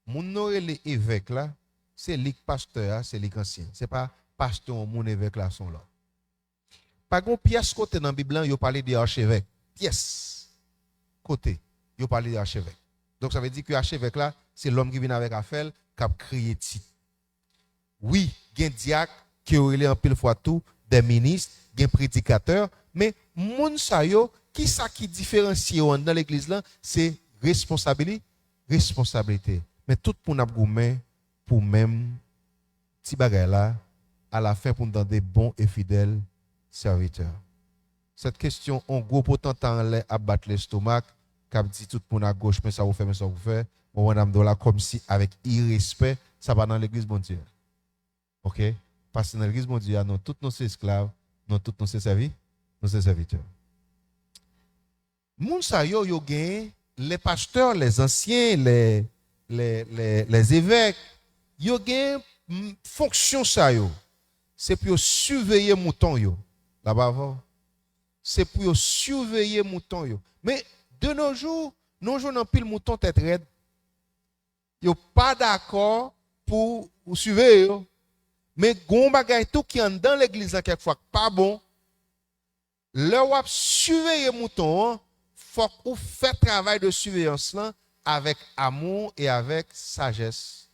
Mon les évêques là, c'est les pasteurs, c'est les anciens. C'est pas pasteur mon évêque là sont là. Par contre, pièce côté dans la Bible, il parle de archevêque. Pièce côté, il parle de archevêque. Donc ça veut dire que l'archevêque là, c'est l'homme qui vient avec affaire, qui a créé titre. Oui, il y a un diacre qui aurait en pile fois tout, des ministres, il y a un prédicateur, mais moun sa yo, qui ça qui différencie dans l'église là, c'est responsabilité. Mais tout pour nous goumé pour même petit bagay là à la fin pour nous donner des bons et fidèles serviteurs. Cette question en gros pourtant en à battre l'estomac, cap dit tout pour à gauche mais ça vous fait mais ça vous fait. Bon madame Dola comme si avec irrespect ça va dans l'église bon Dieu. OK? Parce que dans l'église bon Dieu, nous tous nos esclaves, nous tous nos serviteurs. Moun sa yo gagne les pasteurs, les anciens, les évêques, yo gagne fonction ça yo. C'est pour surveiller mouton yo. Là-bas, c'est pour surveiller mouton yo. Mais de nos jours, nous jouons pile mouton tête raide. Yo pas d'accord pour surveiller yo. Mais gon bagay tout qui en dans l'église là quelquefois pas bon. Le wap surveiller mouton, faut qu'on fait travail de surveillance là avec amour et avec sagesse.